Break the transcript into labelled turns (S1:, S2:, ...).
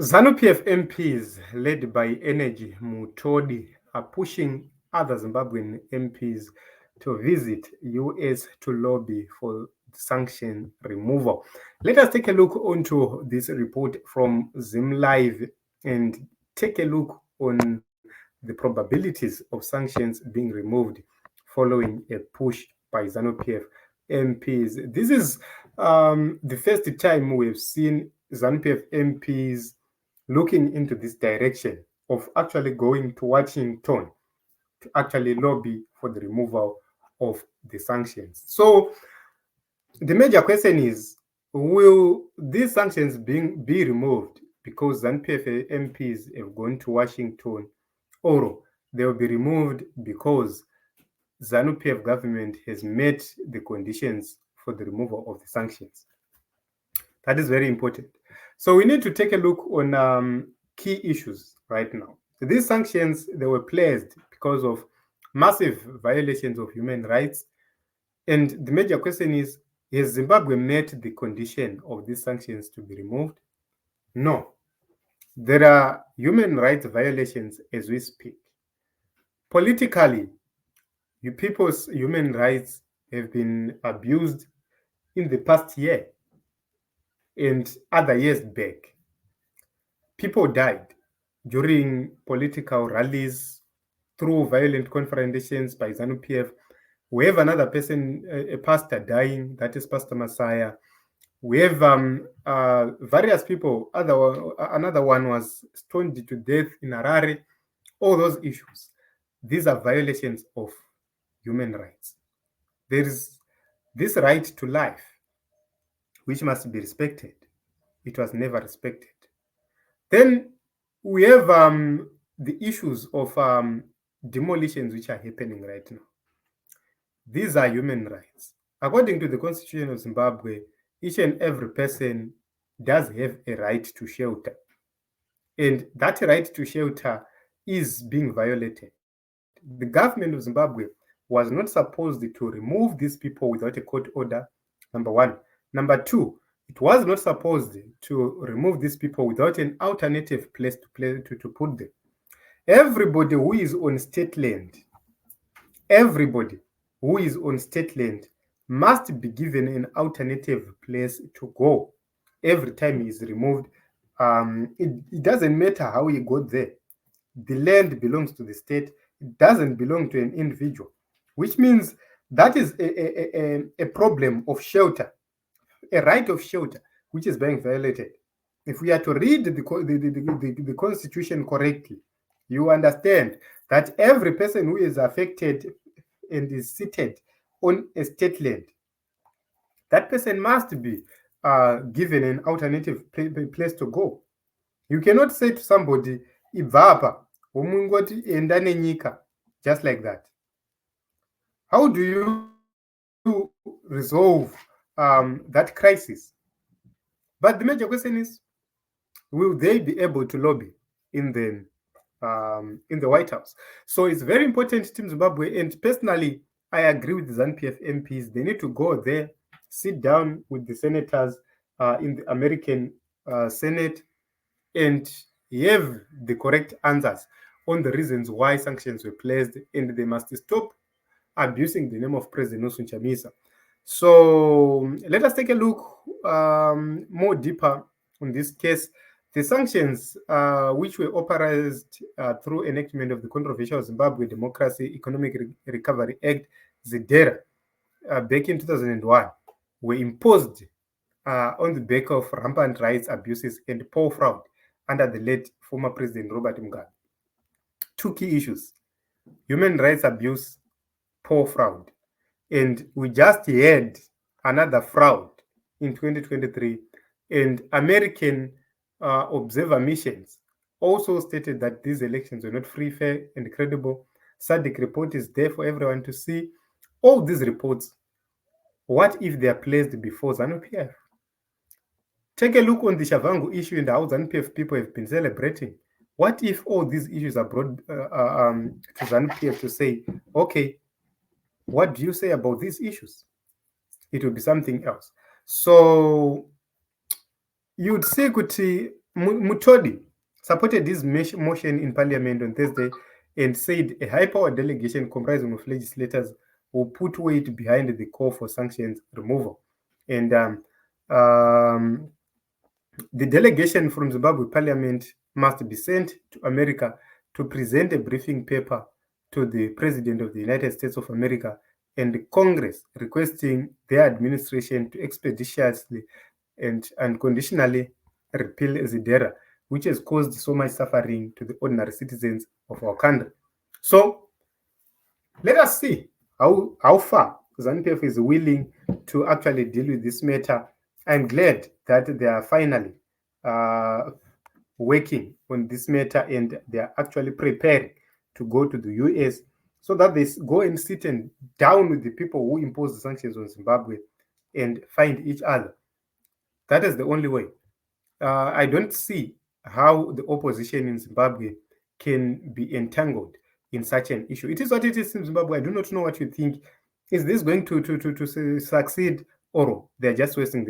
S1: ZANU PF MPs, led by Energy Mutodi, are pushing other Zimbabwean MPs to visit US to lobby for sanction removal. Let us take a look onto this report from ZimLive and take a look on the probabilities of sanctions being removed following a push by ZANU PF MPs. This is the first time we've seen ZANU PF MPs looking into this direction of actually going to Washington to actually lobby for the removal of the sanctions. So the major question is, will these sanctions be removed because ZANU-PF MPs have gone to Washington, or they will be removed because ZANU-PF government has met the conditions for the removal of the sanctions? That is very important. So we need to take a look on key issues right now. These sanctions, they were placed because of massive violations of human rights. And the major question is, has Zimbabwe met the condition of these sanctions to be removed? No. There are human rights violations as we speak. Politically, people's human rights have been abused in the past year and other years back. People died during political rallies, through violent confrontations by ZANU PF. We have another person, a pastor dying, that is Pastor Messiah. We have various people. Another one was stoned to death in Harare. All those issues. These are violations of human rights. There is this right to life, which must be respected. It was never respected. Then we have the issues of demolitions which are happening right now. These are human rights. According to the Constitution of Zimbabwe, each and every person does have a right to shelter. And that right to shelter is being violated. The government of Zimbabwe was not supposed to remove these people without a court order, number one. Number two, it was not supposed to remove these people without an alternative place to put them. Everybody who is on state land, everybody who is on state land must be given an alternative place to go every time he is removed. It doesn't matter how he got there. The land belongs to the state. It doesn't belong to an individual, which means that is a problem of shelter, a right of shelter, which is being violated. If we are to read the Constitution correctly, you understand that every person who is affected and is seated on a state land, that person must be given an alternative place to go. You cannot say to somebody, Ibvapa, omungoti enda nenyika, just like that. How do you resolve that crisis? But the major question is, will they be able to lobby in the White House? So it's very important to Zimbabwe, and personally, I agree with the ZANU PF MPs. They need to go there, sit down with the senators in the American Senate, and have the correct answers on the reasons why sanctions were placed, and they must stop abusing the name of President Nelson Chamisa. So let us take a look more deeper on this case. The sanctions, which were authorized through enactment of the controversial Zimbabwe Democracy Economic Recovery Act, ZEDERA, back in 2001, were imposed on the back of rampant rights abuses and poor fraud under the late former President Robert Mugabe. Two key issues: human rights abuse, poor fraud. And we just had another fraud in 2023, and American observer missions also stated that these elections were not free, fair, and credible. SADC report is there for everyone to see. All these reports, what if they are placed before ZANU PF? Take a look on the Shavangu issue and how ZANU PF people have been celebrating. What if all these issues are brought to ZANU PF to say, okay, what do you say about these issues? It will be something else. So you'd say kuti Mutodi supported this motion in parliament on Thursday and said a high-powered delegation comprising of legislators will put weight behind the call for sanctions removal. And the delegation from Zimbabwe parliament must be sent to America to present a briefing paper to the President of the United States of America and Congress, requesting their administration to expeditiously and unconditionally repeal ZIDERA, which has caused so much suffering to the ordinary citizens of our country. So let us see how far ZANU PF is willing to actually deal with this matter. I'm glad that they are finally working on this matter and they are actually preparing to go to the US so that they go and sit and down with the people who impose the sanctions on Zimbabwe and find each other. That is the only way. I don't see how the opposition in Zimbabwe can be entangled in such an issue. It is what it is in Zimbabwe. I do not know what you think. Is this going to succeed, or they're just wasting the